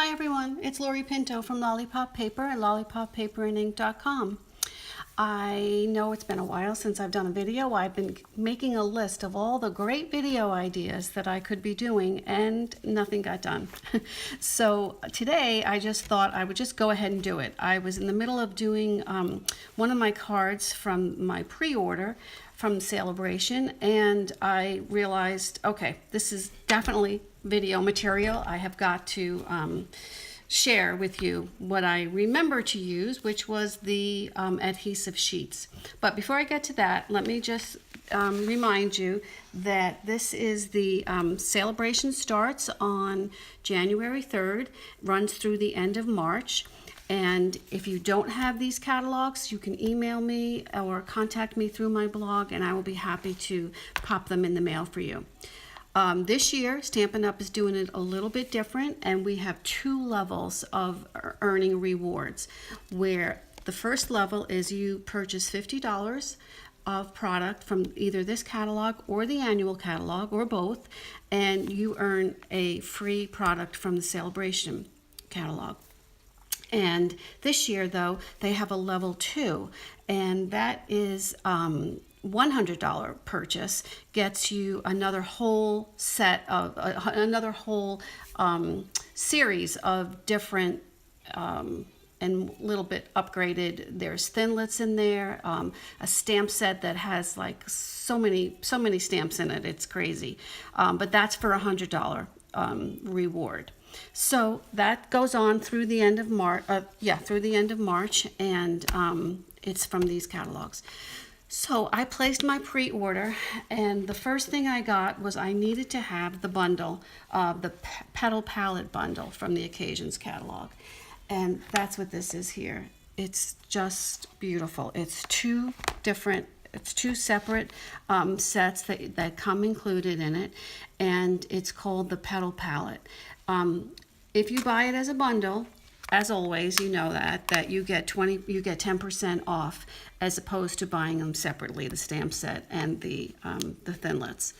Hi everyone, it's Lori Pinto from Lollipop Paper at lollipoppaperinink.com. I know it's been a while since I've done a video. I've been making a list of all the great video ideas that I could be doing and nothing got done. So today I just thought I would just go ahead and do it. I was in the middle of doing one of my cards from my pre-order from Celebration, and I realized, okay, this is definitely video material. I have got to share with you what I remember to use, which was the adhesive sheets. But before I get to that, let me just remind you that this is the Celebration starts on January 3rd, runs through the end of March. And if you don't have these catalogs, you can email me or contact me through my blog, and I will be happy to pop them in the mail for you. This year, Stampin' Up! Is doing it a little bit different, and we have two levels of earning rewards, where the first level is you purchase $50 of product from either this catalog or the annual catalog, or both, and you earn a free product from the Celebration catalog. And this year, though, they have a level 2, and that is $100 purchase gets you another whole set of another whole series of different and a little bit upgraded. There's thinlits in there, a stamp set that has like so many stamps in it. It's crazy, but that's for $100 reward. So that goes on through the end of March. Through the end of March, and it's from these catalogs. So I placed my pre-order, and the first thing I got was I needed to have the bundle, the Petal palette bundle from the Occasions catalog, and that's what this is here. It's just beautiful. It's two separate sets that come included in it, and it's called the Petal palette. If you buy it as a bundle, as always, you know that you get 10% off, as opposed to buying them separately, the stamp set and the thinlits.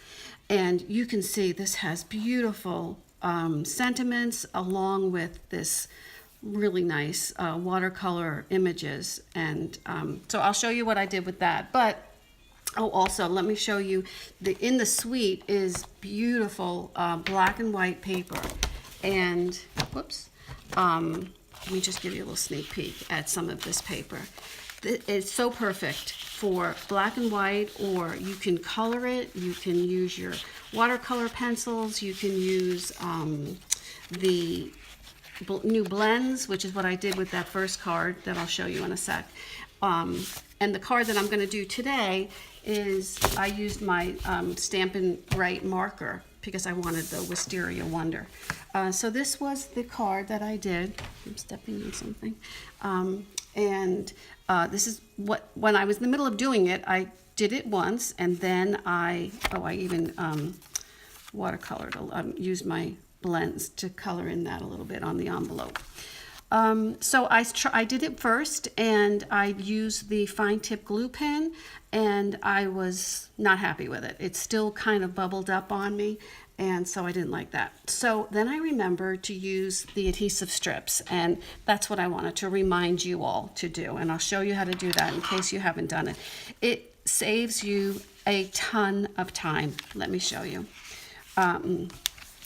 And you can see this has beautiful sentiments along with this really nice watercolor images. And so I'll show you what I did with that. But also let me show you in the suite is beautiful black and white paper. And whoops, let me just give you a little sneak peek at some of this paper. It's so perfect for black and white, or you can color it. You can use your watercolor pencils. You can use the new blends, which is what I did with that first card that I'll show you in a sec. And the card that I'm going to do today is I used my Stampin' Right marker because I wanted the Wisteria Wonder. So this was the card that I did. I'm stepping on something. This is when I was in the middle of doing it, I did it once, and then I even watercolored, used my blends to color in that a little bit on the envelope. So I did it first, and I used the fine tip glue pen, and I was not happy with it. It still kind of bubbled up on me, and so I didn't like that. So then I remembered to use the adhesive strips, and that's what I wanted to remind you all to do, and I'll show you how to do that in case you haven't done it. It saves you a ton of time. Let me show you.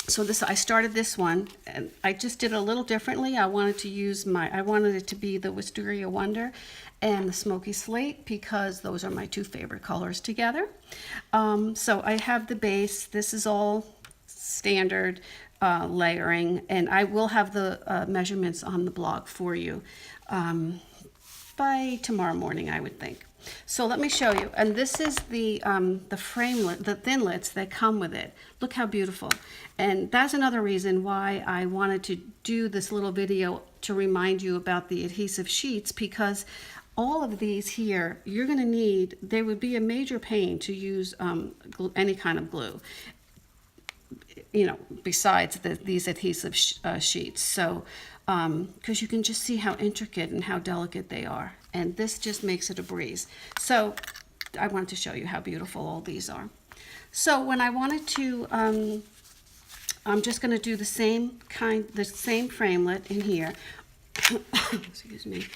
So I started this one, and I just did it a little differently. I wanted it to be the Wisteria Wonder and the Smoky Slate, because those are my two favorite colors together. So I have the base. This is all standard layering, and I will have the measurements on the blog for you by tomorrow morning, I would think. So let me show you, and this is the framelit, the thinlits that come with it. Look how beautiful. And that's another reason why I wanted to do this little video to remind you about the adhesive sheets, because all of these here, you're going to need, they would be a major pain to use any kind of glue, besides these adhesive sheets. So because you can just see how intricate and how delicate they are, and this just makes it a breeze. So I wanted to show you how beautiful all these are. So when I wanted to I'm just going to do the same framelit in here. Excuse me.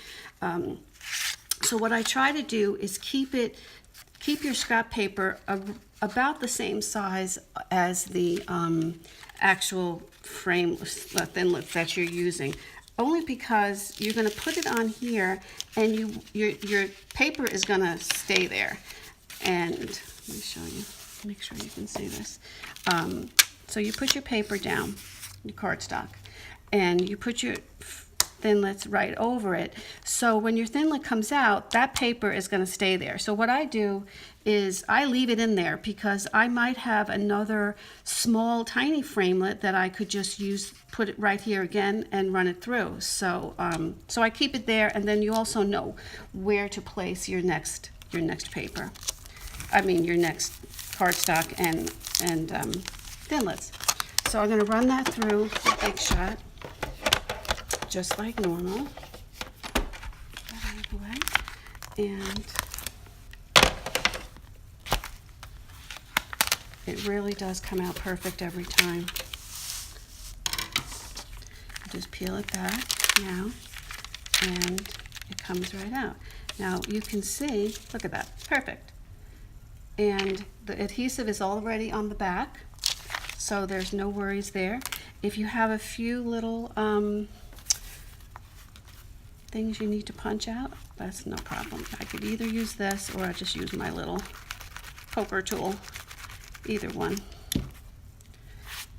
So what I try to do is keep your scrap paper about the same size as the actual frame thinlits that you're using. Only because you're going to put it on here, and your paper is going to stay there. And let me show you. Make sure you can see this. So you put your paper down, your cardstock, and you put your thinlits right over it. So when your thinlit comes out, that paper is going to stay there. So what I do is I leave it in there because I might have another small tiny framelit that I could just use, put it right here again and run it through. So so I keep it there, and then you also know where to place your next paper. I mean your next cardstock and thinlits. So I'm going to run that through the Big Shot, just like normal. Get that out of the way. And it really does come out perfect every time. Just peel it back now, and it comes right out. Now you can see, look at that, perfect. And the adhesive is already on the back, so there's no worries there. If you have a few little things you need to punch out, that's no problem. I could either use this or I just use my little poker tool, either one.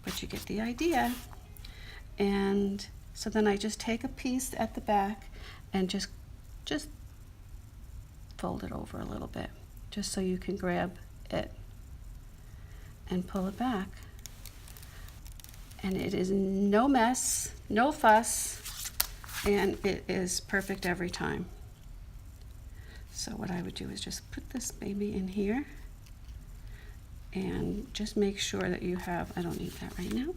But you get the idea. And so then I just take a piece at the back and just fold it over a little bit, just so you can grab it and pull it back. And it is no mess, no fuss, and it is perfect every time. So what I would do is just put this baby in here and just make sure that you have, I don't need that right now.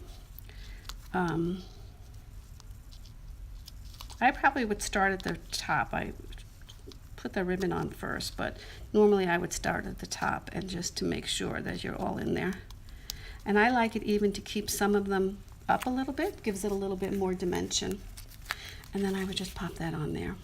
I probably would start at the top. I put the ribbon on first, but normally I would start at the top, and just to make sure that you're all in there. And I like it even to keep some of them up a little bit, gives it a little bit more dimension. And then I would just pop that on there.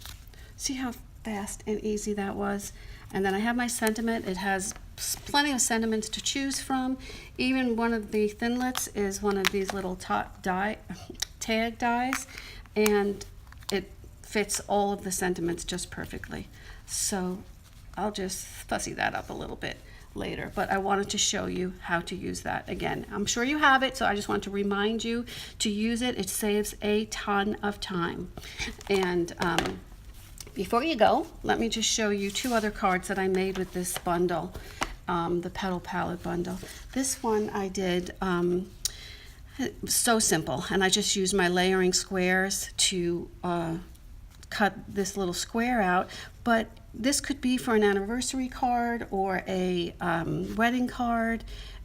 See how fast and easy that was? And then I have my sentiment. It has plenty of sentiments to choose from. Even one of the thinlits is one of these little tag dies, and it fits all of the sentiments just perfectly. So I'll just fussy that up a little bit later, but I wanted to show you how to use that. Again, I'm sure you have it, so I just want to remind you to use it. It saves a ton of time. And before you go, let me just show you two other cards that I made with this bundle, the Petal palette bundle. This one I did so simple, and I just used my layering squares to cut this little square out, but this could be for an anniversary card or a wedding card.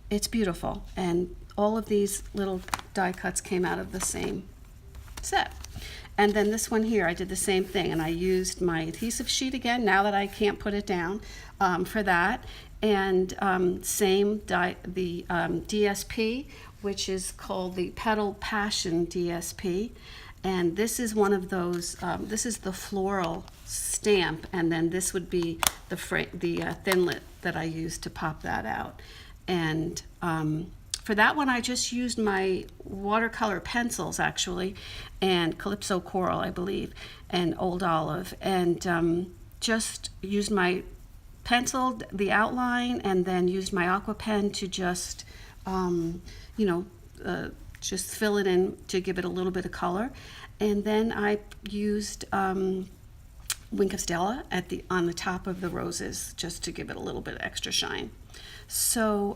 It's beautiful, and all of these little die cuts came out of the same set. And then this one here, I did the same thing, and I used my adhesive sheet again, now that I can't put it down, for that. And same die, the DSP, which is called the Petal Passion DSP. And this is one of those, this is the floral stamp, and then this would be the thinlit that I used to pop that out. And for that one, I just used my watercolor pencils, actually, and Calypso Coral, I believe, and Old Olive, and just used my pencil, the outline, and then used my aqua pen to just, just fill it in to give it a little bit of color. And then I used Wink of Stella on the top of the roses, just to give it a little bit extra shine. So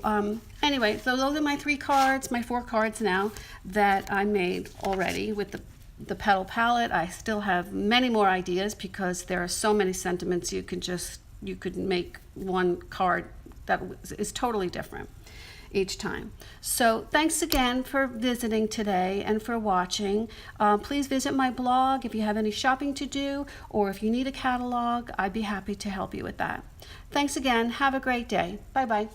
anyway, so those are my my 4 cards now that I made already with the Petal palette. I still have many more ideas because there are so many sentiments. You could make one card that is totally different each time. So thanks again for visiting today and for watching. Please visit my blog if you have any shopping to do, or if you need a catalog, I'd be happy to help you with that. Thanks again. Have a great day. Bye-bye.